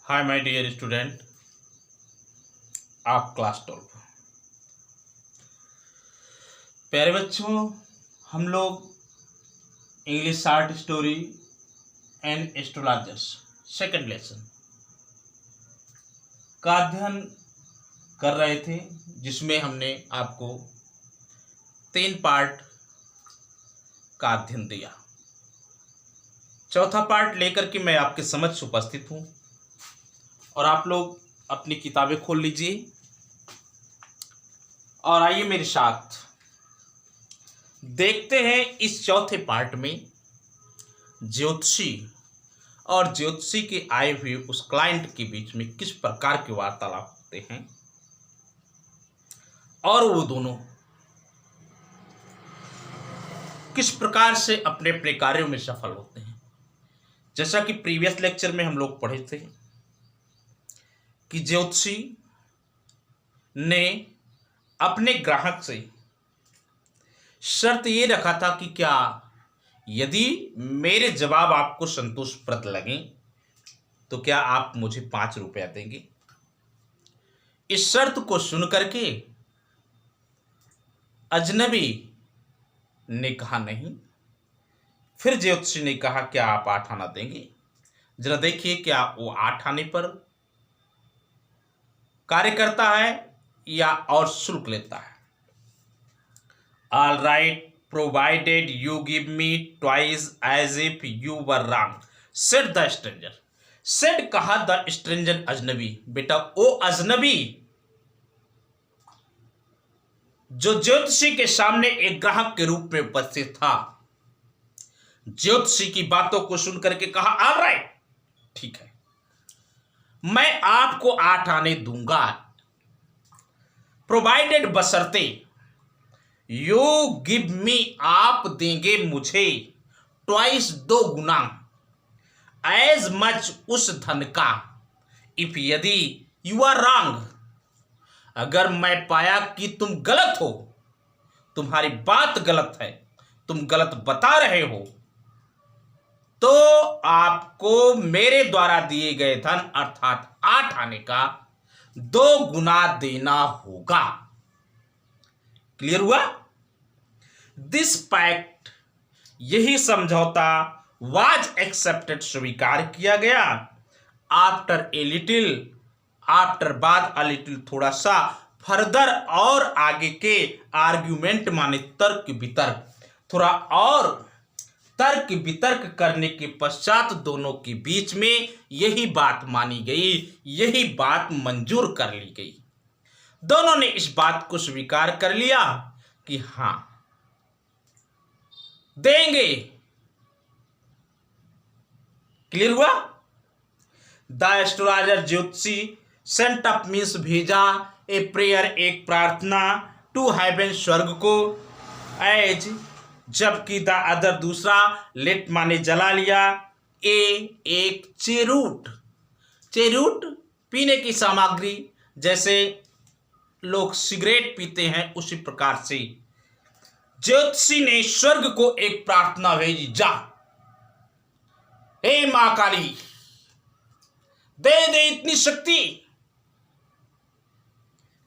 Hi my dear student, आप class 12। प्यारे बच्चों, हम लोग English short story and astrologers second lesson का अध्ययन कर रहे थे, जिसमें हमने आपको 3 पार्ट का अध्ययन दिया। चौथा पार्ट लेकर के मैं आपके समक्ष उपस्थित हूँ और आप लोग अपनी किताबें खोल लीजिए और आइए मेरे साथ देखते हैं इस चौथे पार्ट में ज्योतिषी और ज्योतिषी के आए हुए उस क्लाइंट के बीच में किस प्रकार के वार्तालाप होते हैं और वो दोनों किस प्रकार से अपने अपने कार्यों में सफल होते हैं। जैसा कि प्रीवियस लेक्चर में हम लोग पढ़े थे कि ज्योतिषी ने अपने ग्राहक से शर्त ये रखा था कि क्या यदि मेरे जवाब आपको संतोषप्रद लगे तो क्या आप मुझे 5 रुपया देंगे। इस शर्त को सुन करके अजनबी ने कहा नहीं। फिर ज्योतिषी ने कहा क्या आप 8 आना देंगे। जरा देखिए क्या वो 8 आने पर कार्य करता है या और शुल्क लेता है। All right, provided you give me twice as if you were wrong, said the stranger. Said कहा द स्ट्रेंजर अजनबी। बेटा ओ अजनबी जो ज्योतिषी के सामने एक ग्राहक के रूप में उपस्थित था, ज्योतिषी की बातों को सुनकर के कहा ऑल राइट, ठीक है, मैं आपको 8 आने दूंगा, प्रोवाइडेड बशर्ते यू गिव मी, आप देंगे मुझे, ट्वाइस 2 गुना, एज मच उस धन का, इफ यदि यू आर रॉन्ग, अगर मैं पाया कि तुम गलत हो, तुम्हारी बात गलत है, तुम गलत बता रहे हो, तो आपको मेरे द्वारा दिए गए धन अर्थात 8 आने का 2 गुना देना होगा। क्लियर हुआ? दिस पैक्ट, यही समझौता, वाज एक्सेप्टेड, स्वीकार किया गया। आफ्टर ए लिटिल, आफ्टर बाद अ लिटिल, थोड़ा सा, फर्दर और आगे के, आर्ग्यूमेंट माने तर्क वितर्क, थोड़ा और तर्क वितर्क करने के पश्चात दोनों के बीच में यही बात मानी गई, यही बात मंजूर कर ली गई। दोनों ने इस बात को स्वीकार कर लिया कि हां देंगे। क्लियर हुआ? द एस्ट्रोलॉजर, ज्योतिषी, सेंट अप मीन्स भेजा, ए प्रेयर एक प्रार्थना, टू हेवन स्वर्ग को, एज जबकि द अदर दूसरा, लेट माने जला लिया, ए एक चेरूट, चेरूट पीने की सामग्री, जैसे लोग सिगरेट पीते हैं उसी प्रकार से ज्योतिषी ने स्वर्ग को एक प्रार्थना भेजी, जा हे मां काली, दे दे इतनी शक्ति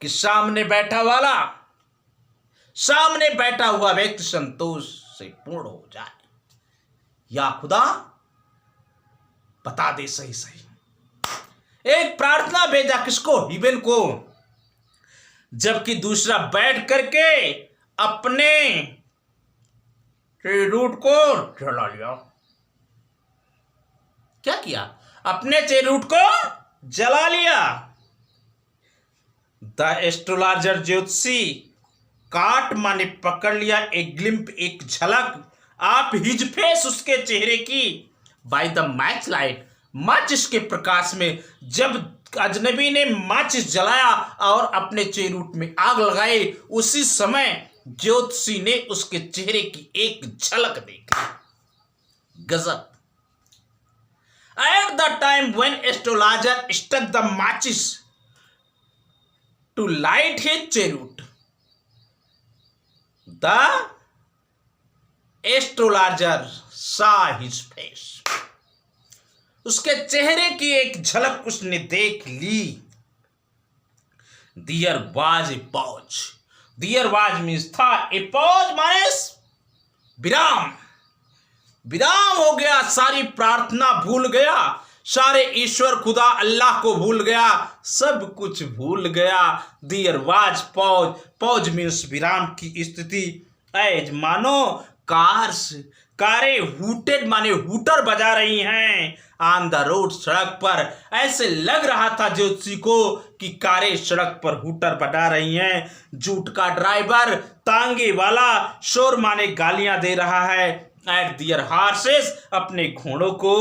कि सामने बैठा हुआ व्यक्ति संतोष से पूर्ण हो जाए। या खुदा बता दे सही सही। एक प्रार्थना भेजा किसको? हिबेन को। जबकि दूसरा बैठ करके अपने चेरूट को जला लिया। क्या किया? अपने चेरूट को जला लिया। द एस्ट्रोलॉजर, ज्योतिषी, काट माने पकड़ लिया, एक ग्लिम्प एक झलक, आप हिज फेस उसके चेहरे की, बाय द मैच लाइट, माचिस के प्रकाश में। जब अजनबी ने माचिस जलाया और अपने चेरूट में आग लगाई, उसी समय ज्योतिषी ने उसके चेहरे की एक झलक देखी। गजब। At the time when astrologer struck the matches to light his chariot, the astrologer saw his face. उसके चेहरे की एक झलक उसने देख ली। There was a pause. There was means था, ए पॉज माने विराम। विराम हो गया, सारी प्रार्थना भूल गया, सारे ईश्वर खुदा अल्लाह को भूल गया, सब कुछ भूल गया। दियर वाज पॉज। पॉज मीन्स विराम की स्थिति। एज मानो कारें हूटेड माने हूटर बजा रही हैं ऑन द रोड, सड़क पर। ऐसे लग रहा था ज्योतिषी को कि कारें सड़क पर हूटर बजा रही हैं। जूट का ड्राइवर तांगे वाला शोर माने गालियां दे रहा है। एट दियर हार्सेस अपने घोड़ों को।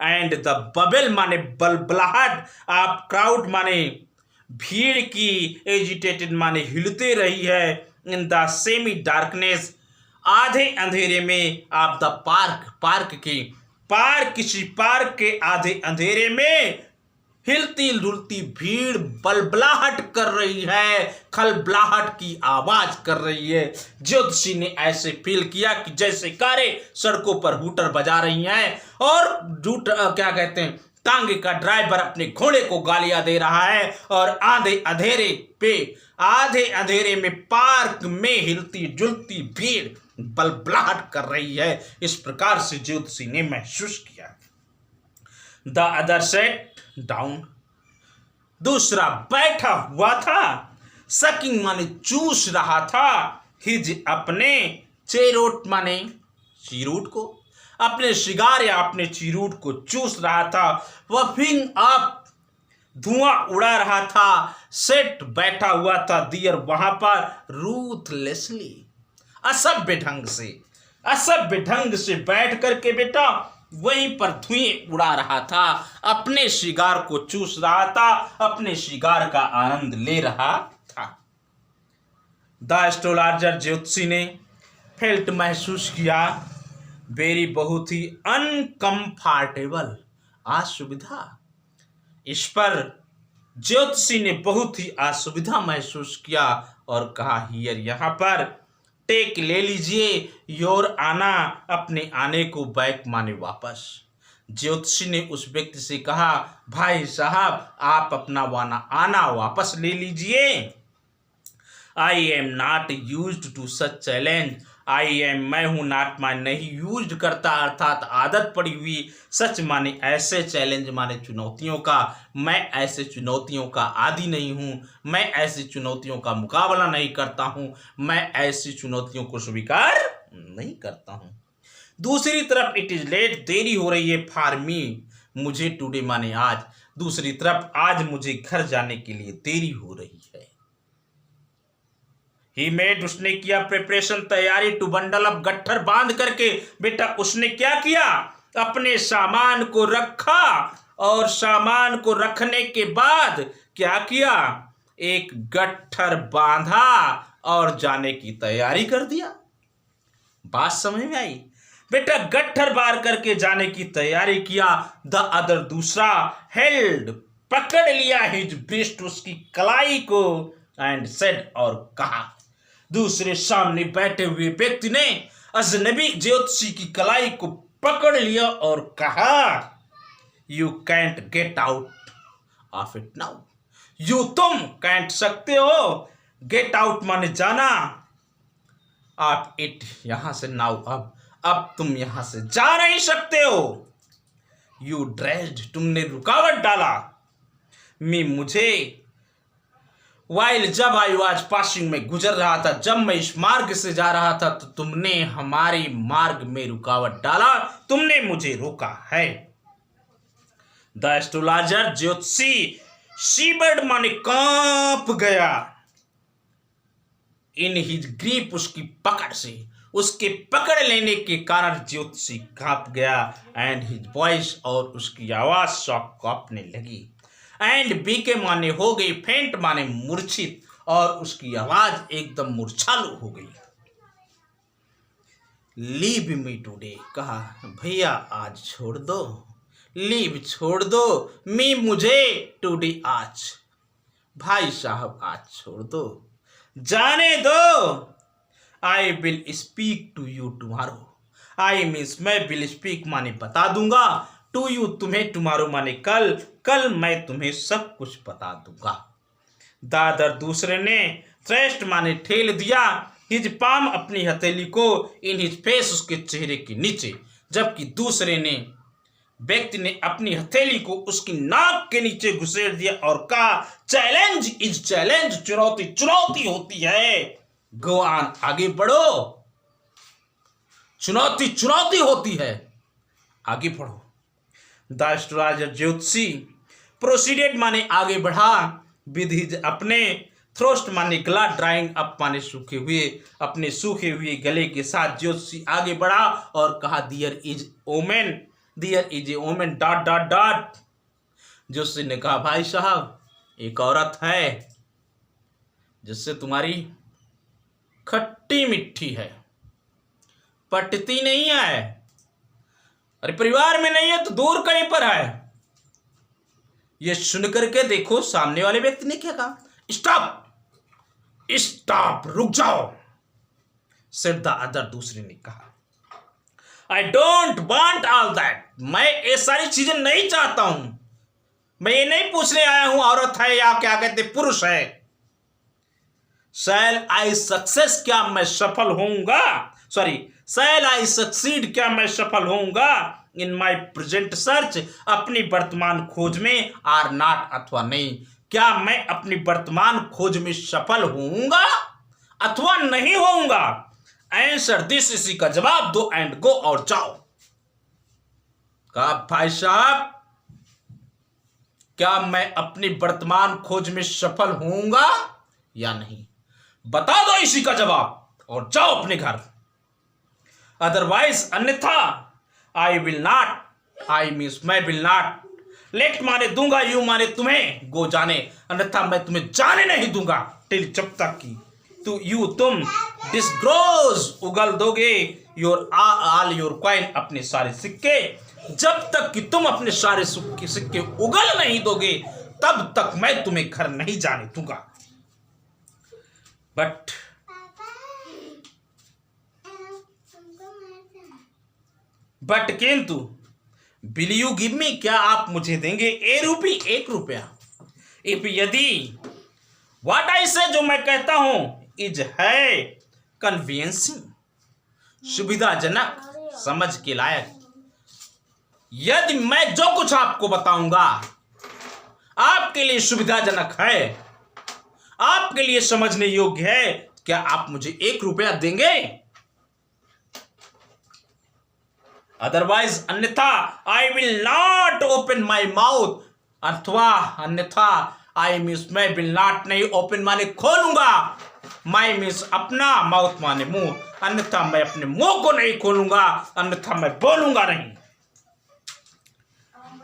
एंड द बबल माने बलबलाहट, आप क्राउड माने भीड़ की, एजिटेटेड माने हिलते रही है। इन द सेमी डार्कनेस आधे अंधेरे में, आप द पार्क किसी पार्क के आधे अंधेरे में हिलती डुलती भीड़ बलबलाहट कर रही है, खलबलाहट की आवाज कर रही है। ज्योतिषी ने ऐसे फील किया कि जैसे कारें सड़कों पर हूटर बजा रही हैं और क्या कहते हैं, तांगे का ड्राइवर अपने घोड़े को गालियां दे रहा है और आधे अंधेरे में पार्क में हिलती जुलती भीड़ बलबलाहट कर रही है। इस प्रकार से ज्योतिषी ने महसूस किया। The other set down. दूसरा बैठा हुआ था, सकिंग माने चूस रहा था, हिज अपने चेरोट माने चिरूट को, अपने शिगार या अपने चिरूट को चूस रहा था। वफिंग अप धुआं उड़ा रहा था। सेट बैठा हुआ था, दियर वहां पर रूथलेसली असभ्य ढंग से बैठ करके बेटा वहीं पर धुएं उड़ा रहा था, अपने शिगार को चूस रहा था, अपने शिगार का आनंद ले रहा था। द एस्ट्रोलॉजर ज्योतिषी ने फेल्ट महसूस किया, वेरी बहुत ही अनकंफर्टेबल, असुविधा। इस पर ज्योतिषी ने बहुत ही असुविधा महसूस किया और कहा, हियर यहाँ पर, टेक ले लीजिए, योर आना अपने आने को बैक माने वापस। ज्योतिषी ने उस व्यक्ति से कहा, भाई साहब आप अपना आना वापस ले लीजिए। I am not used to such challenge. मैं हूं, नॉट माने नहीं, यूज्ड करता अर्थात आदत पड़ी हुई, सच माने ऐसे, चैलेंज माने चुनौतियों का। मैं ऐसे चुनौतियों का आदी नहीं हूं, मैं ऐसी चुनौतियों का मुकाबला नहीं करता हूं, मैं ऐसी चुनौतियों को स्वीकार नहीं करता हूं। दूसरी तरफ इट इज लेट, देरी हो रही है, फॉर मी मुझे, टुडे माने आज। दूसरी तरफ आज मुझे घर जाने के लिए देरी हो रही है। ही मेड, उसने किया प्रिपरेशन, तैयारी, टू बंडल अप, गट्ठर बांध करके बेटा उसने क्या किया, अपने सामान को रखा और सामान को रखने के बाद क्या किया, एक गट्ठर बांधा और जाने की तैयारी कर दिया। बात समझ में आई बेटा, गट्ठर बार करके जाने की तैयारी किया। द अदर दूसरा, हेल्ड पकड़ लिया, हिज ब्रेस्ट उसकी कलाई को, एंड सेड और कहा, दूसरे सामने बैठे हुए व्यक्ति ने अजनबी ज्योतिषी की कलाई को पकड़ लिया और कहा, you can't get out of it now. तुम कैंट सकते हो, गेट आउट माने जाना, ऑफ इट यहां से, नाउ अब तुम यहां से जा नहीं सकते हो। यू ड्रेस्ड तुमने रुकावट डाला, मी मुझे, वाइल जब आई वाज पासिंग में गुजर रहा था, जब मैं इस मार्ग से जा रहा था तो तुमने हमारे मार्ग में रुकावट डाला, तुमने मुझे रोका है। द एस्ट्रोलॉजर ज्योतिषी शिवर्ड माने कांप गया, इन हिज ग्रीप उसकी पकड़ से, उसके पकड़ लेने के कारण ज्योतिषी कांप गया। एंड हिज वॉइस और उसकी आवाज शॉक कांपने लगी। एंड बीके माने हो गई, फेंट माने मूर्छित, और उसकी आवाज एकदम मूर्छालु हो गई। लीव मी टुडे, कहा भैया आज छोड़ दो, लीव छोड़ दो, मी मुझे, टुडे आज, भाई साहब आज छोड़ दो, जाने दो। I will speak to you tomorrow. I means मैं, विल स्पीक माने बता दूंगा, टू यू तुम्हें, टुमारो माने कल, कल मैं तुम्हें सब कुछ बता दूंगा। द अदर दूसरे ने, थ्रेस्ट माने ठेल दिया, हिज पाम अपनी हथेली को, इन हिज फेस उसके चेहरे के नीचे, जबकि दूसरे ने, व्यक्ति ने अपनी हथेली को उसकी नाक के नीचे घुसेड़ दिया और कहा चैलेंज इज चैलेंज, चुनौती चुनौती होती है। गो ऑन, आगे बढ़ो, चुनौती चुनौती होती है, आगे बढ़ो। द एस्ट्रोलॉजर ज्योतिषी प्रोसीडेड माने आगे बढ़ा, विद हिज अपने, थ्रोस्ट माने गला, ड्राइंग अप माने सूखे हुए, अपने सूखे हुए गले के साथ ज्योतिषी आगे बढ़ा और कहा there is omen, there is a omen dot dot dot. ज्योतिषी ने कहा भाई साहब एक औरत है जिससे तुम्हारी खट्टी मिट्टी है, पटती नहीं है, अरे परिवार में नहीं है तो दूर कहीं पर है। ये सुन करके देखो सामने वाले व्यक्ति ने क्या कहा, स्टॉप स्टॉप, रुक जाओ, सेड द अदर, दूसरे ने कहा I don't want all that, मैं ये सारी चीजें नहीं चाहता हूं, मैं ये नहीं पूछने आया हूं औरत है या क्या कहते पुरुष है। शैल आई सक्सेस, क्या मैं सफल होऊंगा, सॉरी शैल आई सक्सीड, क्या मैं सफल होऊंगा, इन माई प्रेजेंट सर्च, अपनी वर्तमान खोज में, आर नॉट अथवा नहीं, क्या मैं अपनी वर्तमान खोज में सफल होऊंगा अथवा नहीं होऊंगा। आंसर दिस, इसी का जवाब दो एंड गो, और जाओ। कहा भाई साहब क्या मैं अपनी वर्तमान खोज में सफल होऊंगा या नहीं, बता दो इसी का जवाब और जाओ अपने घर, अदरवाइज अन्यथा I will not, I means मैं विल नॉट, लेट माने दूंगा, यू माने तुम्हें, गो जाने, अन्यथा मैं तुम्हें जाने नहीं दूंगा, टिल जब तक की तू यू तुम डिस्ग्रोज उगल दोगे, योर ऑल योर कॉइन, अपने सारे सिक्के, जब तक कि तुम अपने सारे सिक्के उगल नहीं दोगे तब तक मैं तुम्हें घर नहीं जाने दूंगा। बट किंतु विल यू गिव मी, क्या आप मुझे देंगे ए रूपी, 1 रुपया, इफ यदि, व्हाट आई से, जो मैं कहता हूं, इज है कन्वीनियंसिंग, सुविधाजनक, समझ के लायक, यदि मैं जो कुछ आपको बताऊंगा आपके लिए सुविधाजनक है, आपके लिए समझने योग्य है, क्या आप मुझे 1 रुपया देंगे, अदरवाइज अन्यथा I will not open my mouth, अथवा अन्यथा आई मीन्स मैं विल नॉट नहीं, ओपन माने खोलूंगा, माई मीन्स अपना, माउथ माने मुंह, अन्यथा मैं अपने मुंह को नहीं खोलूंगा, अन्यथा मैं बोलूंगा नहीं।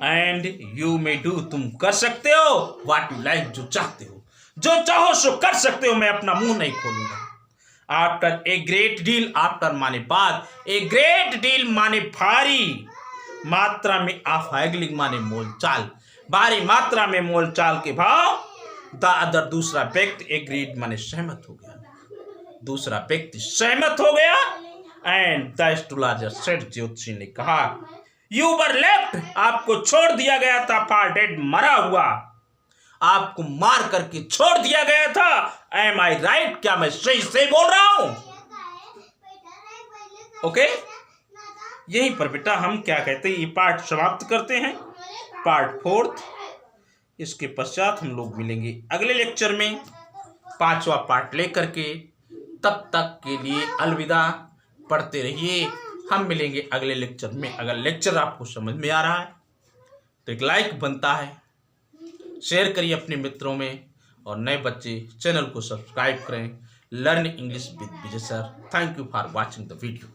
एंड यू मे डू, तुम कर सकते हो, व्हाट यू लाइक, जो चाहते हो, जो चाहो सो कर सकते हो, मैं अपना मुंह नहीं खोलूंगा। After a great deal, after माने बाद, ए ग्रेट डील माने भारी मात्रा में, ऑफ हैगलिंग माने मोलचाल, भारी मात्रा में मोलचाल के भाव, द अदर दूसरा व्यक्ति, एग्रीड माने सहमत हो गया, दूसरा व्यक्ति सहमत हो गया। एंड द एस्ट्रोलॉजर सेड, ज्योतिषी ने कहा यू वर लेफ्ट, आपको छोड़ दिया गया था, फॉर डेड, मरा हुआ, आपको मार करके छोड़ दिया गया था। एम आई राइट, क्या मैं सही से बोल रहा हूं, ओके यहीं पर बेटा हम क्या कहते हैं, ये पार्ट समाप्त करते हैं, पार्ट 4, इसके पश्चात हम लोग मिलेंगे अगले लेक्चर में 5वां पार्ट लेकर के, तब तक के लिए अलविदा, पढ़ते रहिए, हम मिलेंगे अगले लेक्चर में। अगर लेक्चर आपको समझ में आ रहा है तो एक लाइक बनता है, शेयर करिए अपने मित्रों में, और नए बच्चे चैनल को सब्सक्राइब करें। Learn English with Vijay sir. Thank you for watching the video.